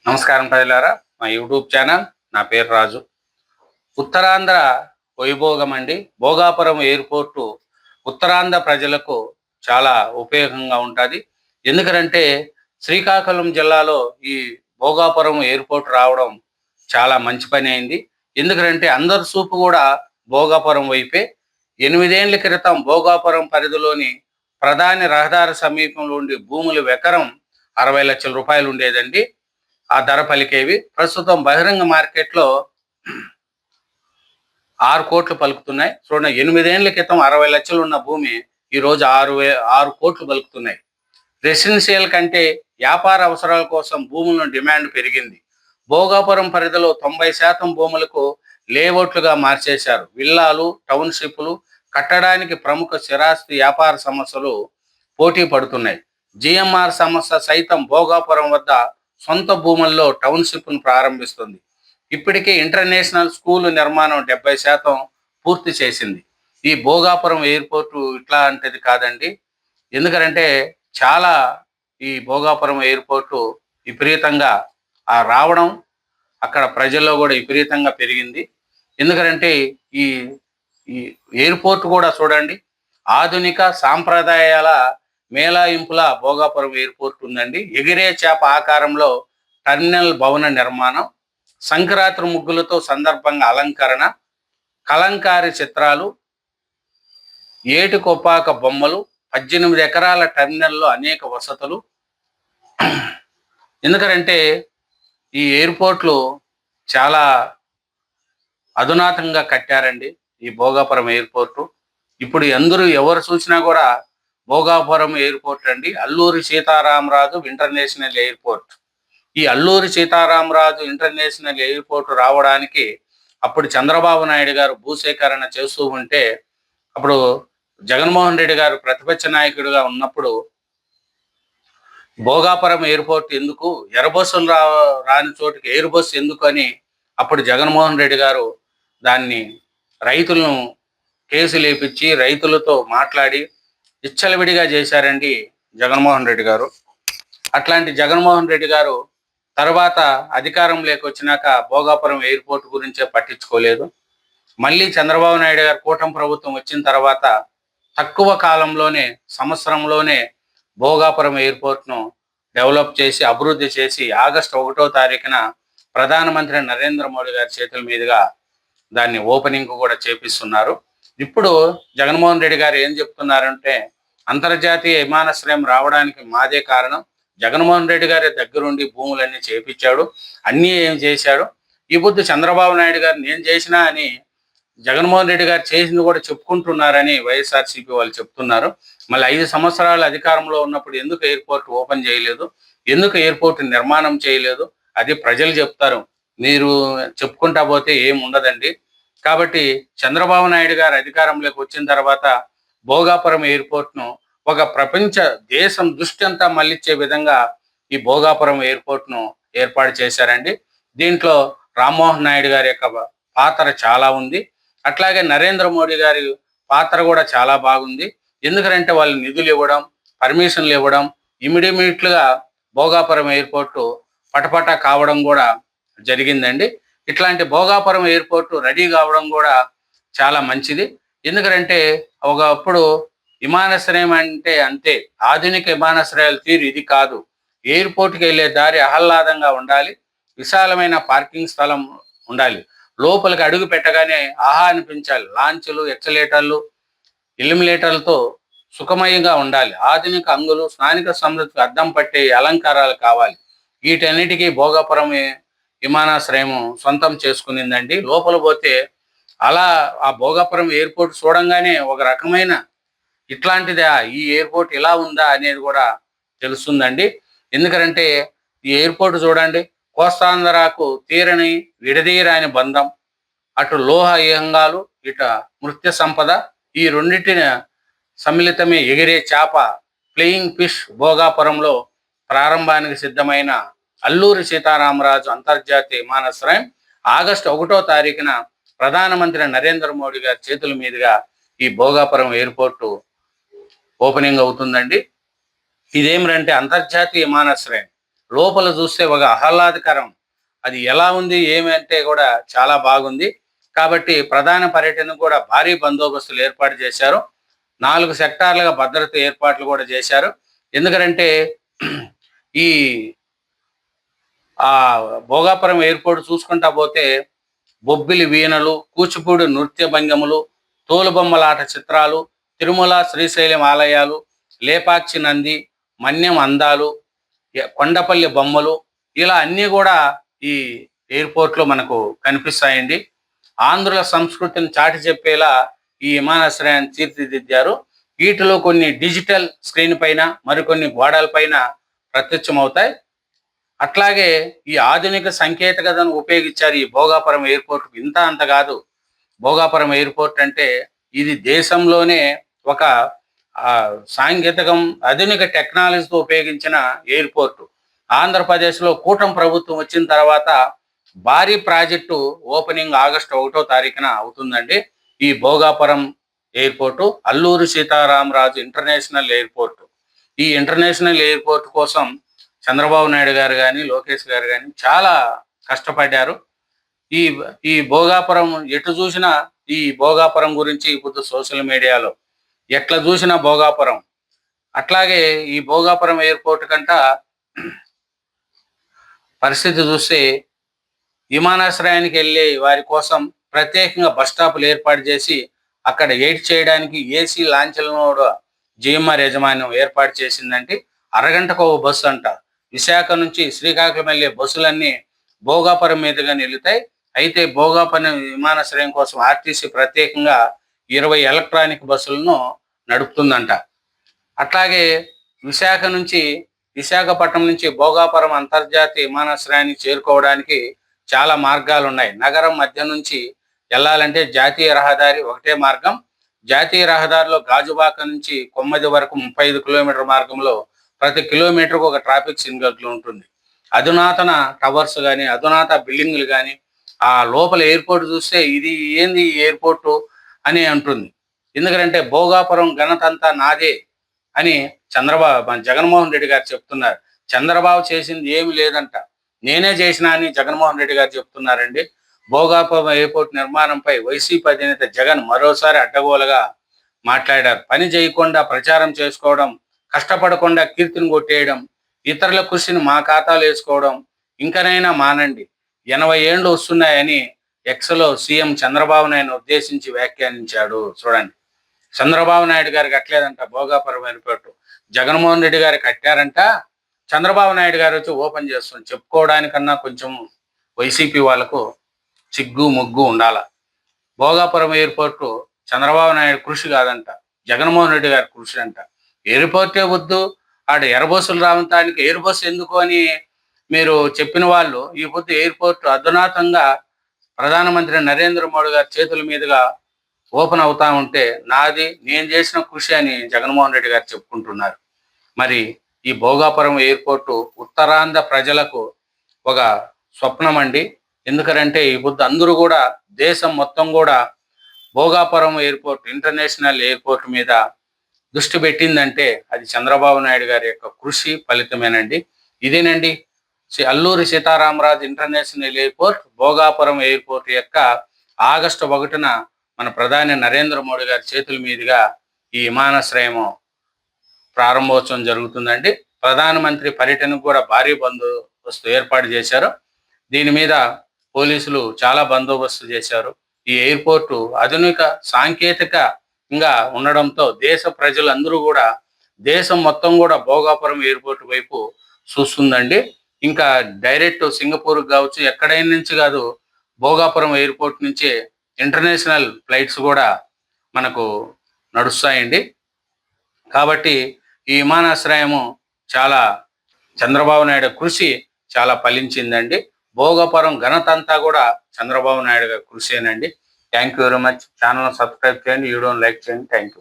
నమస్కారం ప్రజలారా, మా యూట్యూబ్ ఛానల్. నా పేరు రాజు. ఉత్తరాంధ్ర వైభోగం అండి. భోగాపురం ఎయిర్పోర్టు ఉత్తరాంధ్ర ప్రజలకు చాలా ఉపయోగంగా ఉంటుంది. ఎందుకంటే శ్రీకాకుళం జిల్లాలో ఈ భోగాపురం ఎయిర్పోర్ట్ రావడం చాలా మంచి పని అయింది. ఎందుకంటే అందరి చూపు కూడా భోగాపురం వైపే. 8 ఏళ్ల క్రితం భోగాపురం పరిధిలోని ప్రధాని రహదారి సమీపంలో ఉండి భూముల ఎకరం 60 లక్షల రూపాయలు ఉండేదండి. ఆ ధర పలికేవి. ప్రస్తుతం బహిరంగ మార్కెట్లో 6 కోట్లు పలుకుతున్నాయి. చూడండి, 8 ఏళ్ల క్రితం 60 లక్షలు ఉన్న భూమి ఈరోజు 6 కోట్లు పలుకుతున్నాయి. రెసిడెన్షియల్ కంటే వ్యాపార అవసరాల కోసం భూములను డిమాండ్ పెరిగింది. భోగాపురం పరిధిలో 90% భూములకు లేఅవుట్లుగా మార్చేశారు. విల్లాలు, టౌన్షిప్లు కట్టడానికి ప్రముఖ స్థిరాస్తి వ్యాపార సంస్థలు పోటీ పడుతున్నాయి. జిఎంఆర్ సంస్థ సైతం భోగాపురం వద్ద సొంత భూముల్లో టౌన్షిప్ను ప్రారంభిస్తుంది. ఇప్పటికే ఇంటర్నేషనల్ స్కూల్ నిర్మాణం 70% పూర్తి చేసింది. ఈ భోగాపురం ఎయిర్పోర్టు ఇట్లాంటిది కాదండి. ఎందుకంటే చాలా ఈ భోగాపురం ఎయిర్పోర్టు విపరీతంగా రావడం అక్కడ ప్రజల్లో కూడా విపరీతంగా పెరిగింది. ఎందుకంటే ఈ ఈ ఎయిర్పోర్ట్ కూడా చూడండి, ఆధునిక సాంప్రదాయాల మేళాయింపుల భోగాపురం ఎయిర్పోర్ట్ ఉందండి. ఎగిరే చేప ఆకారంలో టర్మినల్ భవన నిర్మాణం, సంక్రాంతి ముగ్గులతో సందర్భంగా అలంకరణ, కలంకారి చిత్రాలు, ఏటి కొప్పాక బొమ్మలు, 18 ఎకరాల టర్మినల్లో అనేక వసతులు. ఎందుకంటే ఈ ఎయిర్పోర్ట్లు చాలా అధునాతంగా కట్టారండి ఈ భోగాపురం ఎయిర్పోర్టు. ఇప్పుడు ఎవరు చూసినా కూడా భోగాపురం ఎయిర్పోర్ట్ అండి. Alluri Sitaramaraju international airport. ఈ అల్లూరి సీతారామరాజు ఇంటర్నేషనల్ ఎయిర్పోర్ట్ రావడానికి అప్పుడు చంద్రబాబు నాయుడు గారు భూసేకరణ చేస్తూ ఉంటే, అప్పుడు జగన్మోహన్ రెడ్డి గారు ప్రతిపక్ష నాయకుడిగా ఉన్నప్పుడు భోగాపురం ఎయిర్పోర్ట్ ఎందుకు, ఎయిర్బస్సులు రాని చోటుకి ఎయిర్ బస్ ఎందుకు అని అప్పుడు జగన్మోహన్ రెడ్డి గారు దాన్ని రైతులను కేసు లేపించి రైతులతో మాట్లాడి విచ్చలవిడిగా చేశారండి జగన్మోహన్ రెడ్డి గారు. అట్లాంటి జగన్మోహన్ రెడ్డి గారు తర్వాత అధికారం లేకొచ్చినాక భోగాపురం ఎయిర్పోర్ట్ గురించే పట్టించుకోలేదు. మళ్ళీ చంద్రబాబు నాయుడు గారు కూటమి ప్రభుత్వం వచ్చిన తర్వాత తక్కువ కాలంలోనే, సంవత్సరంలోనే భోగాపురం ఎయిర్పోర్ట్ను డెవలప్ చేసి అభివృద్ధి చేసి ఆగస్టు 1వ తారీఖున ప్రధానమంత్రి నరేంద్ర మోడీ గారి చేతుల మీదుగా దాన్ని ఓపెనింగ్ కూడా చేపిస్తున్నారు. ఇప్పుడు జగన్మోహన్ రెడ్డి గారు ఏం చెప్తున్నారంటే, అంతర్జాతీయ విమానాశ్రయం రావడానికి మాదే కారణం. జగన్మోహన్ రెడ్డి గారి దగ్గరుండి భూములన్నీ చేపించాడు, అన్నీ ఏం చేశాడు. ఈ బుద్ధి చంద్రబాబు నాయుడు గారు నేను చేసినా అని జగన్మోహన్ రెడ్డి గారు చేసింది కూడా చెప్పుకుంటున్నారని వైఎస్ఆర్సీపీ వాళ్ళు చెప్తున్నారు. మళ్ళీ 5 సంవత్సరాలు అధికారంలో ఉన్నప్పుడు ఎందుకు ఎయిర్పోర్ట్ ఓపెన్ చేయలేదు, ఎందుకు ఎయిర్పోర్ట్ నిర్మాణం చేయలేదు, అది ప్రజలు చెప్తారు. మీరు చెప్పుకుంటా పోతే ఏం ఉండదండి. కాబట్టి చంద్రబాబు నాయుడు గారు అధికారంలోకి వచ్చిన తర్వాత భోగాపురం ఎయిర్పోర్ట్ను ఒక ప్రపంచ దేశం దృష్టి అంతా మళ్ళించే విధంగా ఈ భోగాపురం ఎయిర్పోర్ట్ను ఏర్పాటు చేశారండి. దీంట్లో రామ్మోహన్ నాయుడు గారి యొక్క పాత్ర చాలా ఉంది. అట్లాగే నరేంద్ర మోడీ గారి పాత్ర కూడా చాలా బాగుంది. ఎందుకంటే వాళ్ళు నిధులు ఇవ్వడం, పర్మిషన్లు ఇవ్వడం, ఇమీడియట్గా భోగాపురం ఎయిర్పోర్టు పటపట కావడం కూడా జరిగిందండి. ఇట్లాంటి భోగాపురం ఎయిర్పోర్టు రెడీ కావడం కూడా చాలా మంచిది. ఎందుకంటే ఒకప్పుడు విమానాశ్రయం అంటే అంతే, ఆధునిక విమానాశ్రయాల తీరు ఇది కాదు. ఎయిర్పోర్ట్కి వెళ్ళే దారి ఆహ్లాదంగా ఉండాలి, విశాలమైన పార్కింగ్ స్థలం ఉండాలి, లోపలికి అడుగు పెట్టగానే ఆహా అనిపించాలి. లాంచ్లు, ఎక్సలేటర్లు, ఇల్యుమినేటర్లతో సుఖమయంగా ఉండాలి. ఆధునిక అంగులు, స్థానిక సమృద్ధికి అద్దం పట్టే అలంకారాలు కావాలి. వీటన్నిటికీ భోగాపురం విమానాశ్రయం సొంతం చేసుకునిందండి. లోపల పోతే అలా ఆ భోగాపురం ఎయిర్పోర్ట్ చూడంగానే ఒక రకమైన ఇట్లాంటిదా, ఈ ఎయిర్పోర్ట్ ఇలా ఉందా అనేది కూడా తెలుస్తుందండి. ఎందుకంటే ఈ ఎయిర్పోర్ట్ చూడండి, కోస్తాంధ్రకు తీరని విడదీయరాని బంధం. అటు లోహ ఇహంగాలు, ఇట మృత్య సంపద, ఈ రెండింటిని సమ్మిళితమే ఎగిరే చేప, ఫ్లయింగ్ ఫిష్. భోగాపురంలో ప్రారంభానికి సిద్ధమైన అల్లూరి సీతారామరాజు అంతర్జాతీయ విమానాశ్రయం ఆగస్టు 1వ తారీఖున ప్రధానమంత్రి నరేంద్ర మోడీ గారి చేతుల మీదుగా ఈ భోగాపురం ఎయిర్పోర్టు ఓపెనింగ్ అవుతుందండి. ఇదేమిటంటే అంతర్జాతీయ విమానాశ్రయం. లోపల చూస్తే ఒక ఆహ్లాదకరం. అది ఎలా ఉంది ఏమి అంటే కూడా చాలా బాగుంది. కాబట్టి ప్రధాన పర్యటనకు కూడా భారీ బందోబస్తులు ఏర్పాటు చేశారు. 4 సెక్టార్లుగా భద్రత ఏర్పాట్లు కూడా చేశారు. ఎందుకంటే ఈ భోగాపురం ఎయిర్‌పోర్ట్ చూసుకుంటా పోతే బొబ్బిలి వీణలు, కూచిపూడి నృత్య భంగిమలు, తోలుబొమ్మలాట చిత్రాలు, తిరుమల, శ్రీశైలం ఆలయాలు, లేపాక్షి నంది, మన్యం అందాలు, కొండపల్లి బొమ్మలు ఇలా అన్నీ కూడా ఈ ఎయిర్‌పోర్ట్‌లో మనకు కనిపిస్తాయండి. ఆంధ్రుల సంస్కృతిని చాటి చెప్పేలా ఈ విమానాశ్రయాన్ని తీర్చిదిద్దారు. వీటిలో కొన్ని డిజిటల్ స్క్రీన్ పైన, మరికొన్ని గోడల పైన ప్రత్యక్షమవుతాయి. అట్లాగే ఈ ఆధునిక సాంకేతికతను ఉపయోగించారు ఈ భోగాపురం ఎయిర్‌పోర్ట్. ఇంత అంత కాదు. భోగాపురం ఎయిర్‌పోర్ట్ అంటే ఇది దేశంలోనే ఒక సాంకేతికం ఆధునిక టెక్నాలజీతో ఉపయోగించిన ఎయిర్‌పోర్ట్. ఆంధ్రప్రదేశ్‌లో కూటమి ప్రభుత్వం వచ్చిన తర్వాత భారీ ప్రాజెక్టు ఓపెనింగ్ ఆగస్టు 1వ తారీఖున అవుతుందండి. ఈ Bhogapuram airport Alluri Sitaramaraju international airport. ఈ ఇంటర్నేషనల్ ఎయిర్‌పోర్ట్ కోసం చంద్రబాబు నాయుడు గారు కానీ, లోకేష్ గారు కానీ చాలా కష్టపడ్డారు. ఈ ఈ భోగాపురం ఎటు చూసినా ఈ భోగాపురం గురించి ఇప్పుడు సోషల్ మీడియాలో ఎట్లా చూసినా భోగాపురం. అట్లాగే ఈ భోగాపురం ఎయిర్‌పోర్ట్ కంట పరిస్థితి చూస్తే విమానాశ్రయానికి వెళ్ళే వారి కోసం ప్రత్యేకంగా బస్ స్టాపులు ఏర్పాటు చేసి అక్కడ వెయిట్ చేయడానికి ఏసీ లాంఛలను కూడా జిఎంఆర్ యాజమాన్యం ఏర్పాటు చేసిందంటే అరగంటకు ఒక బస్సు అంట. విశాఖ నుంచి శ్రీకాకుళం వెళ్ళే బస్సులన్నీ భోగాపురం మీదుగా నిలుతాయి. అయితే భోగాపురం విమానాశ్రయం కోసం ఆర్టీసీ ప్రత్యేకంగా 20 ఎలక్ట్రానిక్ బస్సులను నడుపుతుందంట. అట్లాగే విశాఖపట్నం నుంచి భోగాపురం అంతర్జాతీయ విమానాశ్రయానికి చేరుకోవడానికి చాలా మార్గాలు ఉన్నాయి. నగరం మధ్య నుంచి వెళ్ళాలంటే జాతీయ రహదారి ఒకటే మార్గం. జాతీయ రహదారిలో గాజువాక నుంచి కొమ్మది వరకు 35 కిలోమీటర్ మార్గంలో ప్రతి కిలోమీటర్కు ఒక ట్రాఫిక్ సిగ్నల్ ఉంటుంది. అధునాతన టవర్స్ కానీ, అధునాతన బిల్డింగ్లు కానీ, ఆ లోపల ఎయిర్పోర్ట్ చూస్తే ఇది ఏంది ఎయిర్పోర్టు అని అంటుంది. ఎందుకంటే భోగాపురం ఘనత అంతా నాదే అని జగన్మోహన్ రెడ్డి గారు చెప్తున్నారు. చంద్రబాబు చేసింది ఏమి లేదంట, నేనే చేసినా అని జగన్మోహన్ రెడ్డి గారు చెప్తున్నారండి. భోగాపురం ఎయిర్పోర్ట్ నిర్మాణంపై వైసీపీ అధినేత జగన్ మరోసారి అడ్డగోలుగా మాట్లాడారు. పని చేయకుండా ప్రచారం చేసుకోవడం, కష్టపడకుండా కీర్తిని కొట్టేయడం, ఇతరుల కృషిని మా ఖాతాలో వేసుకోవడం ఇంకనైనా మానండి. 80 ఏళ్ళు వస్తున్నాయని ఎక్స్లో సీఎం చంద్రబాబు నాయుడు ఉద్దేశించి వ్యాఖ్యానించాడు. చూడండి, చంద్రబాబు నాయుడు గారు కట్టలేదంట భోగాపురం ఎయిర్పోర్ట్, జగన్మోహన్ రెడ్డి గారు కట్టారంట. చంద్రబాబు నాయుడు గారు వచ్చి ఓపెన్ చేస్తుంది. చెప్పుకోవడానికన్నా కొంచెం వైసీపీ వాళ్ళకు సిగ్గు ముగ్గు ఉండాల. భోగాపురం ఎయిర్పోర్టు చంద్రబాబు నాయుడు కృషి కాదంట, జగన్మోహన్ రెడ్డి గారి కృషి అంట. ఎయిర్పోర్టే వద్దు, ఆడ ఎర్రబస్సులు రావటానికి ఎయిర్ బస్సు ఎందుకు అని మీరు చెప్పిన వాళ్ళు ఈ పొద్దు ఎయిర్పోర్ట్ అధునాతంగా ప్రధానమంత్రి నరేంద్ర మోడీ గారి చేతుల మీదుగా ఓపెన్ అవుతా ఉంటే నేను చేసిన కృషి అని జగన్మోహన్ రెడ్డి గారు చెప్పుకుంటున్నారు. మరి ఈ భోగాపురం ఎయిర్పోర్టు ఉత్తరాంధ్ర ప్రజలకు ఒక స్వప్నం అండి. ఎందుకంటే ఈ పొద్దు అందరూ కూడా దేశం మొత్తం కూడా భోగాపురం ఎయిర్పోర్ట్ ఇంటర్నేషనల్ ఎయిర్పోర్ట్ మీద దృష్టి పెట్టిందంటే అది చంద్రబాబు నాయుడు గారి యొక్క కృషి ఫలితమేనండి. ఇదేనండి Alluri Sitaramaraju international airport Bhogapuram airport యొక్క ఆగస్టు 1న మన ప్రధాని నరేంద్ర మోడీ గారి చేతుల మీదుగా ఈ విమానాశ్రయం ప్రారంభోత్సవం జరుగుతుందండి. ప్రధానమంత్రి పర్యటనకు కూడా భారీ బందోబస్తు ఏర్పాటు చేశారు. దీని మీద పోలీసులు చాలా బందోబస్తు చేశారు. ఈ ఎయిర్పోర్టు ఆధునిక సాంకేతికంగా ఉండడంతో దేశ ప్రజలందరూ కూడా దేశం మొత్తం కూడా భోగాపురం ఎయిర్పోర్ట్ వైపు చూస్తుందండి. ఇంకా డైరెక్ట్ సింగపూర్ కావచ్చు, ఎక్కడైనా నుంచి కాదు, భోగాపురం ఎయిర్పోర్ట్ నుంచే ఇంటర్నేషనల్ ఫ్లైట్స్ కూడా మనకు నడుస్తాయండి. కాబట్టి ఈ విమానాశ్రయము చాలా చంద్రబాబు నాయుడు కృషి చాలా ఫలించిందండి. భోగాపురం ఘనత అంతా కూడా చంద్రబాబు నాయుడు గారి కృషేనండి. Thank you very much. Channel subscribe చేయండి, వీడియోని లైక్ చేయండి. Thank you.